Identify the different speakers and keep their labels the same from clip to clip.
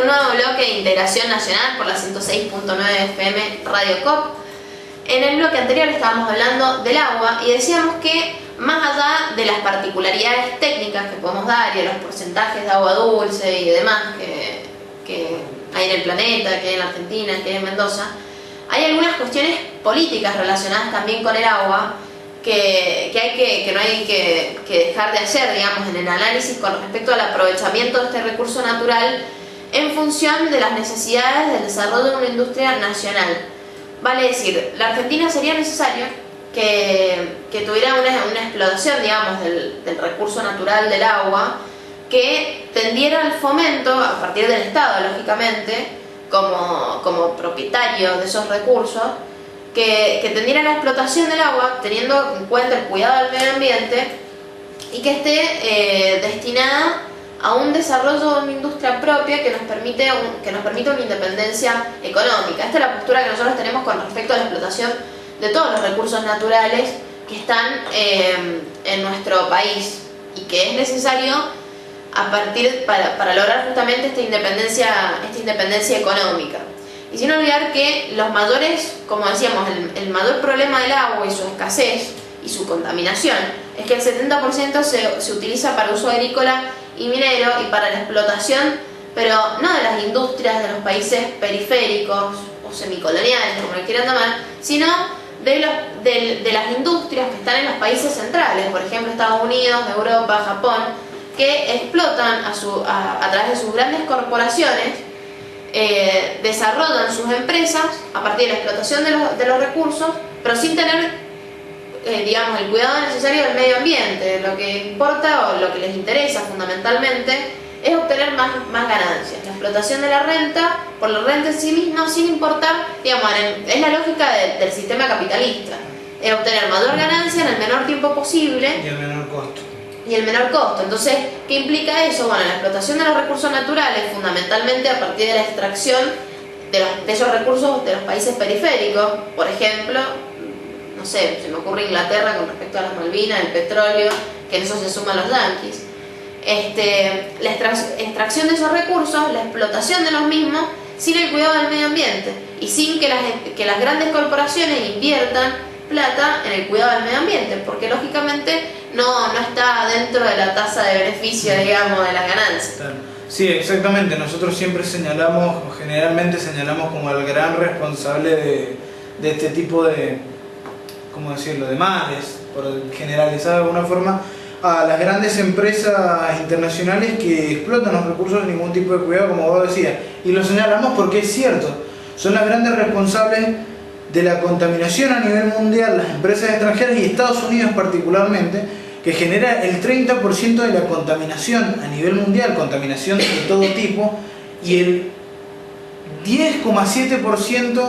Speaker 1: un nuevo bloque de Integración Nacional por la 106.9 FM Radio COP. En el bloque anterior estábamos hablando del agua y decíamos que más allá de las particularidades técnicas que podemos dar y de los porcentajes de agua dulce y demás que hay en el planeta, que hay en la Argentina, que hay en Mendoza, hay algunas cuestiones políticas relacionadas también con el agua que no hay que dejar de hacer, digamos, en el análisis con respecto al aprovechamiento de este recurso natural en función de las necesidades del desarrollo de una industria nacional. Vale decir, la Argentina sería necesario que tuviera una explotación, digamos, del recurso natural del agua que tendiera al fomento, a partir del Estado, lógicamente, como propietario de esos recursos, que tendiera la explotación del agua teniendo en cuenta el cuidado del medio ambiente y que esté destinada a un desarrollo de una industria propia que nos permita una independencia económica. Esta es la postura que nosotros tenemos con respecto a la explotación de todos los recursos naturales que están en nuestro país y que es necesario para lograr justamente esta independencia económica. Y sin olvidar que los mayores, como decíamos, el mayor problema del agua y su escasez y su contaminación es que el 70% se utiliza para uso agrícola y minero y para la explotación, pero no de las industrias de los países periféricos o semicoloniales, como le quieran llamar, sino de las industrias que están en los países centrales, por ejemplo Estados Unidos, Europa, Japón, que explotan a través de sus grandes corporaciones, desarrollan sus empresas a partir de la explotación de los recursos, pero sin tener digamos, el cuidado necesario del medio ambiente. Lo que importa o lo que les interesa fundamentalmente es obtener más ganancias. La explotación de la renta, por la renta en sí misma, sin importar, digamos, es la lógica del sistema capitalista, es obtener mayor ganancia en el menor tiempo posible
Speaker 2: y el menor costo.
Speaker 1: Entonces, ¿qué implica eso? Bueno, la explotación de los recursos naturales, fundamentalmente a partir de la extracción de esos recursos de los países periféricos, por ejemplo, no sé, se me ocurre Inglaterra con respecto a las Malvinas, el petróleo, que en eso se suman los yanquis. La extracción de esos recursos, la explotación de los mismos, sin el cuidado del medio ambiente y sin que las grandes corporaciones inviertan plata en el cuidado del medio ambiente, porque lógicamente no está dentro de la tasa de beneficio, digamos, de las ganancias.
Speaker 2: Sí, exactamente. Nosotros siempre generalmente señalamos como el gran responsable de este tipo de, ¿cómo decirlo?, de males, por generalizar de alguna forma, a las grandes empresas internacionales que explotan los recursos sin ningún tipo de cuidado, como vos decías. Y lo señalamos porque es cierto, son las grandes responsables de la contaminación a nivel mundial, las empresas extranjeras y Estados Unidos particularmente, que genera el 30% de la contaminación a nivel mundial, contaminación de todo tipo, y el 10,7%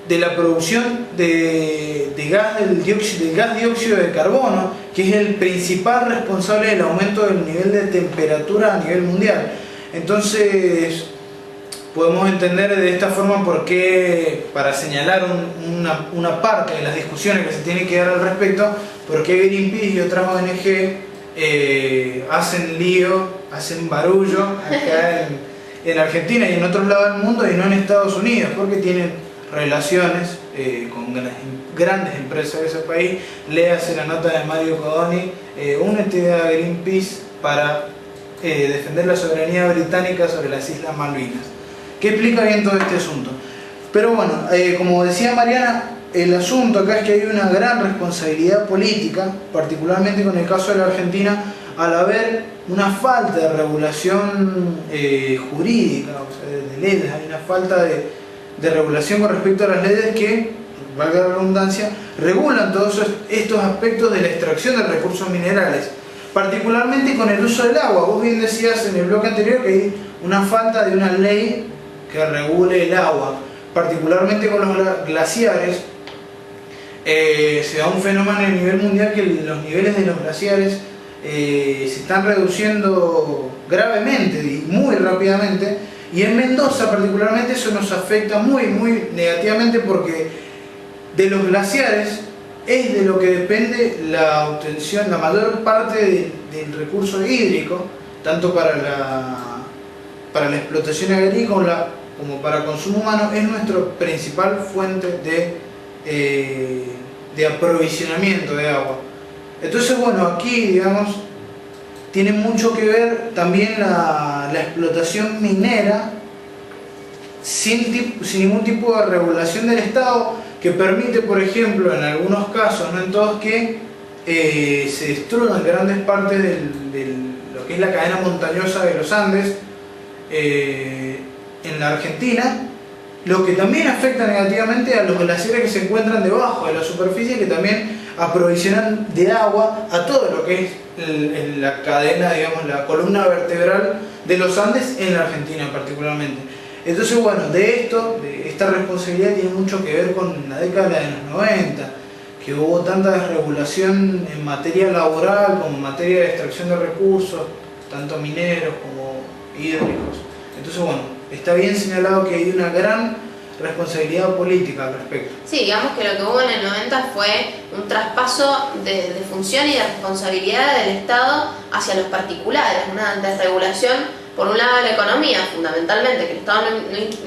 Speaker 2: de la producción del gas dióxido de carbono, que es el principal responsable del aumento del nivel de temperatura a nivel mundial. Entonces, podemos entender de esta forma por qué, para señalar una parte de las discusiones que se tienen que dar al respecto, por qué Greenpeace y otras ONG hacen lío, hacen barullo acá en Argentina y en otros lados del mundo y no en Estados Unidos, porque tienen relaciones con grandes empresas de ese país. Léase la nota de Mario Codoni, únete a Greenpeace para defender la soberanía británica sobre las Islas Malvinas, que explica bien todo este asunto. Pero bueno, como decía Mariana, el asunto acá es que hay una gran responsabilidad política, particularmente con el caso de la Argentina, al haber una falta de regulación jurídica, o sea, de leyes. Hay una falta de regulación con respecto a las leyes que, valga la redundancia, regulan todos estos aspectos de la extracción de recursos minerales, particularmente con el uso del agua. Vos bien decías en el bloque anterior que hay una falta de una ley que regule el agua, particularmente con los glaciares. Se da un fenómeno a nivel mundial que los niveles de los glaciares se están reduciendo gravemente y muy rápidamente, y en Mendoza particularmente eso nos afecta muy negativamente, porque de los glaciares es de lo que depende la obtención, la mayor parte del recurso hídrico, tanto para para la explotación agrícola como para consumo humano, es nuestra principal fuente de aprovisionamiento de agua. Entonces, bueno, aquí, digamos, tiene mucho que ver también la explotación minera sin ningún tipo de regulación del Estado, que permite, por ejemplo, en algunos casos, no en todos, que se destruyan grandes partes de lo que es la cadena montañosa de los Andes en la Argentina, lo que también afecta negativamente a los glaciares que se encuentran debajo de la superficie, que también aprovisionan de agua a todo lo que es la cadena, digamos, la columna vertebral de los Andes en la Argentina particularmente. Entonces, bueno, de esta responsabilidad tiene mucho que ver con la década de los 90, que hubo tanta desregulación en materia laboral como en materia de extracción de recursos, tanto mineros como hídricos. Entonces, bueno, está bien señalado que hay una gran responsabilidad política al respecto.
Speaker 1: Sí, digamos que lo que hubo en el 90 fue un traspaso de función y de responsabilidad del Estado hacia los particulares, una desregulación por un lado de la economía, fundamentalmente, que el Estado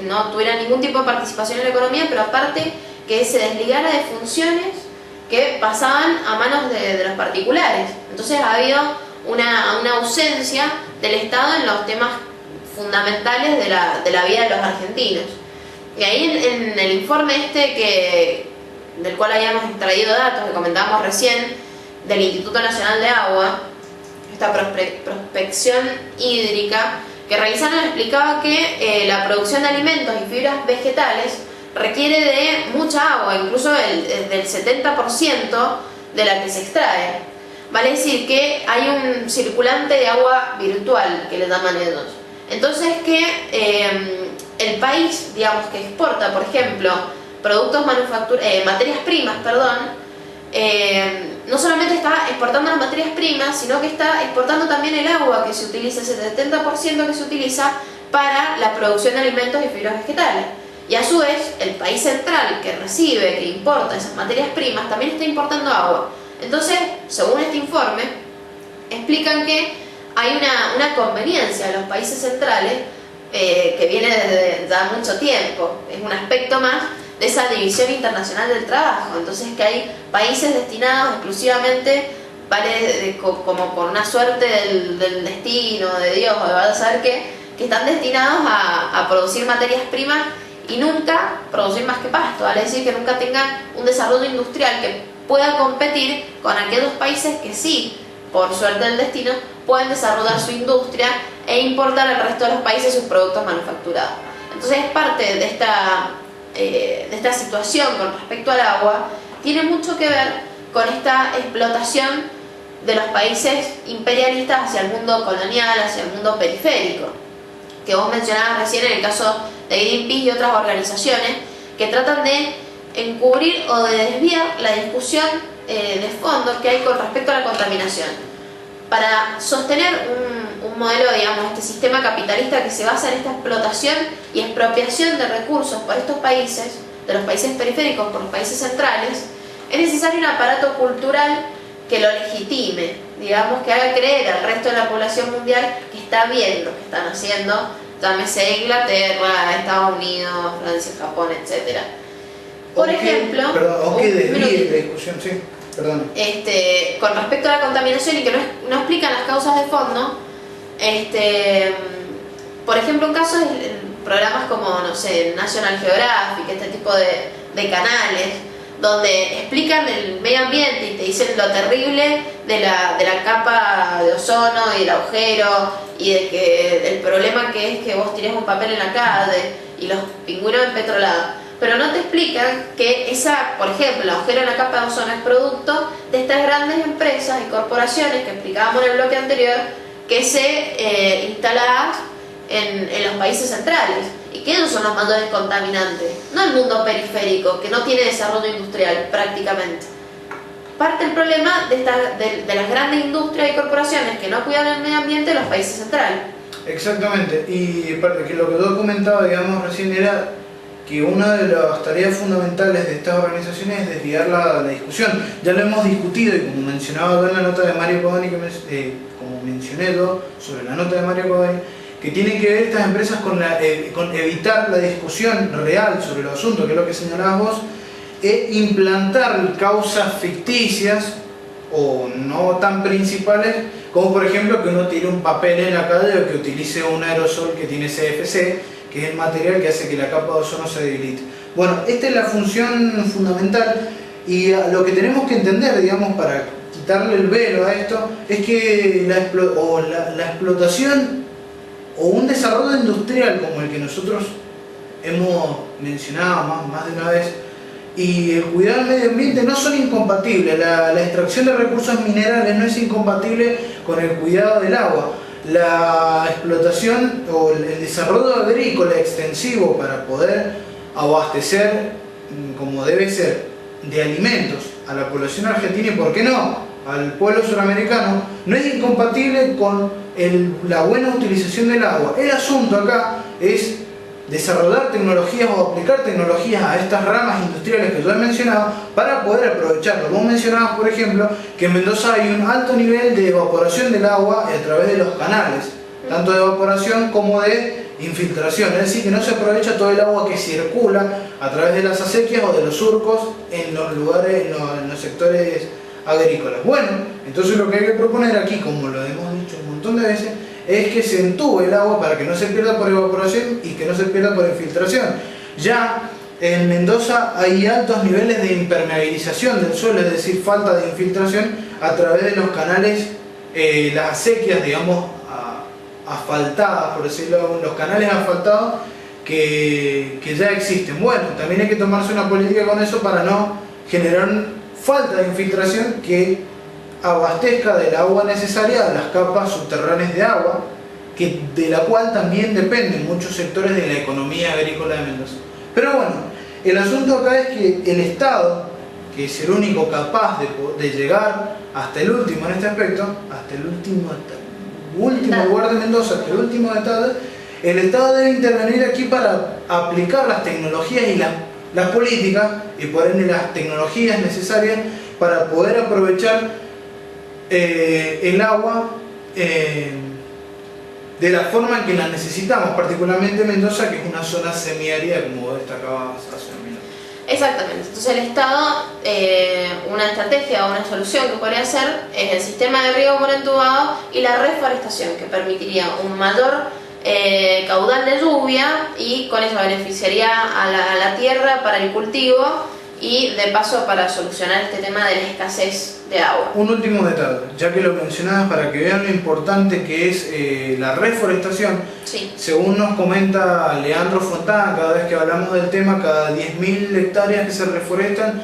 Speaker 1: no tuviera ningún tipo de participación en la economía, pero aparte que se desligara de funciones que pasaban a manos de los particulares. Entonces ha habido una ausencia del Estado en los temas fundamentales de la vida de los argentinos. Y ahí en el informe del cual habíamos extraído datos, que comentábamos recién, del Instituto Nacional de Agua, esta prospección hídrica que realizaron, explicaba que la producción de alimentos y fibras vegetales requiere de mucha agua, incluso del 70% de la que se extrae. Vale decir que hay un circulante de agua virtual, que le llaman ellos. Entonces que el país, digamos, que exporta, por ejemplo, materias primas, no solamente está exportando las materias primas, sino que está exportando también el agua que se utiliza, ese 70% que se utiliza para la producción de alimentos y fibras vegetales. Y a su vez, el país central que recibe, que importa esas materias primas, también está importando agua. Entonces, según este informe, explican que hay una conveniencia de los países centrales que viene desde ya mucho tiempo. Es un aspecto más de esa división internacional del trabajo. Entonces, que hay países destinados exclusivamente, como por una suerte del destino, de Dios, o de vaya a saber qué, que están destinados a producir materias primas y nunca producir más que pasto, vale decir que nunca tengan un desarrollo industrial que pueda competir con aquellos países que sí, por suerte del destino, pueden desarrollar su industria e importar al resto de los países sus productos manufacturados. Entonces, parte de esta situación con respecto al agua tiene mucho que ver con esta explotación de los países imperialistas hacia el mundo colonial, hacia el mundo periférico, que vos mencionabas recién en el caso de Greenpeace y otras organizaciones que tratan de encubrir o de desviar la discusión de fondo que hay con respecto a la contaminación, para sostener un modelo, digamos, este sistema capitalista que se basa en esta explotación y expropiación de recursos por estos países, de los países periféricos por los países centrales. Es necesario un aparato cultural que lo legitime, digamos, que haga creer al resto de la población mundial que está bien lo que están haciendo, llámese Inglaterra, Estados Unidos, Francia, Japón, etc. Por ejemplo,
Speaker 2: aunque desvíe la discusión, sí, perdón.
Speaker 1: Con respecto a la contaminación y que no explican las causas de fondo, por ejemplo, un caso es programas como, no sé, National Geographic, este tipo de canales, donde explican el medio ambiente y te dicen lo terrible de la capa de ozono y el agujero, y de que el problema que es que vos tirés un papel en la calle y los pingüinos empetrolados. Pero no te explican que por ejemplo, el agujero en la capa de ozono es producto de estas grandes empresas y corporaciones que explicábamos en el bloque anterior, que se instaladas en los países centrales, y que ellos son los mayores contaminantes, no el mundo periférico, que no tiene desarrollo industrial prácticamente. Parte del problema de las grandes industrias y corporaciones que no cuidan el medio ambiente en los países centrales.
Speaker 2: Exactamente, y que lo que yo comentaba, digamos, recién era que una de las tareas fundamentales de estas organizaciones es desviar la discusión. Ya lo hemos discutido, y como mencionaba yo en la nota de Mario Codoni, como mencioné yo sobre la nota de Mario Codoni, que tiene que ver estas empresas con evitar la discusión real sobre los asuntos, que es lo que señalabas vos, e implantar causas ficticias o no tan principales, como por ejemplo que uno tire un papel en la calle o que utilice un aerosol que tiene CFC, que es el material que hace que la capa de ozono se debilite. Bueno, esta es la función fundamental, y lo que tenemos que entender, digamos, para quitarle el velo a esto, es que la explotación o un desarrollo industrial como el que nosotros hemos mencionado más de una vez, y el cuidado del medio ambiente no son incompatibles. La extracción de recursos minerales no es incompatible con el cuidado del agua. La explotación o el desarrollo agrícola extensivo para poder abastecer, como debe ser, de alimentos a la población argentina y, por qué no, al pueblo suramericano, no es incompatible con la buena utilización del agua. El asunto acá es desarrollar tecnologías o aplicar tecnologías a estas ramas industriales que yo he mencionado para poder aprovecharlo. Vos mencionabas, por ejemplo, que en Mendoza hay un alto nivel de evaporación del agua a través de los canales, tanto de evaporación como de infiltración, es decir, que no se aprovecha todo el agua que circula a través de las acequias o de los surcos en los lugares, en los sectores agrícolas. Bueno, entonces lo que hay que proponer aquí, como lo hemos dicho un montón de veces, es que se entube el agua para que no se pierda por evaporación y que no se pierda por infiltración. Ya en Mendoza hay altos niveles de impermeabilización del suelo, es decir, falta de infiltración a través de los canales, las acequias, digamos, asfaltadas, por decirlo, los canales asfaltados que ya existen. Bueno, también hay que tomarse una política con eso para no generar falta de infiltración que abastezca del agua necesaria a las capas subterráneas de agua, de la cual también dependen muchos sectores de la economía agrícola de Mendoza. Pero bueno, el asunto acá es que el Estado, que es el único capaz de llegar hasta el último en este aspecto, hasta el último lugar de Mendoza, hasta el último detalle, el Estado debe intervenir aquí para aplicar las tecnologías y las políticas, y por ende las tecnologías necesarias para poder aprovechar el agua de la forma en que la necesitamos, particularmente Mendoza, que es una zona semiárida, como destacabas hace un minuto.
Speaker 1: Exactamente. Entonces el Estado, una estrategia o una solución que podría hacer es el sistema de riego por entubado y la reforestación, que permitiría un mayor caudal de lluvia y con eso beneficiaría a la tierra para el cultivo y de paso para solucionar este tema de la escasez de agua.
Speaker 2: Un último detalle, ya que lo mencionabas, para que vean lo importante que es la reforestación.
Speaker 1: Sí.
Speaker 2: Según nos comenta Leandro Fontana, cada vez que hablamos del tema, cada 10.000 hectáreas que se reforestan,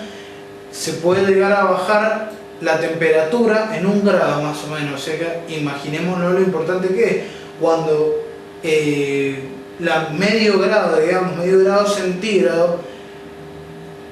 Speaker 2: se puede llegar a bajar la temperatura en 1 grado más o menos. O sea que imaginémonos lo importante que es cuando medio grado centígrado,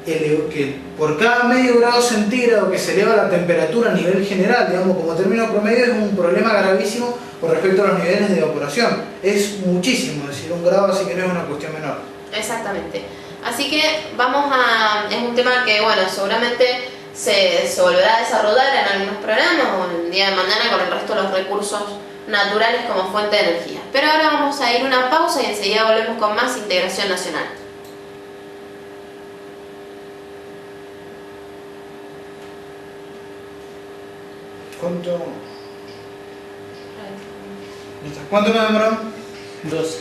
Speaker 2: que por cada medio grado centígrado que se eleva la temperatura a nivel general, digamos, como término promedio, es un problema gravísimo con respecto a los niveles de evaporación. Es muchísimo, es decir, 1 grado, así que no es una cuestión menor.
Speaker 1: Exactamente. Así que es un tema que, bueno, seguramente se volverá a desarrollar en algunos programas o en el día de mañana con el resto de los recursos naturales como fuente de energía. Pero ahora vamos a ir a una pausa y enseguida volvemos con más Integración Nacional.
Speaker 2: ¿Cuánto me demoró?
Speaker 3: 12.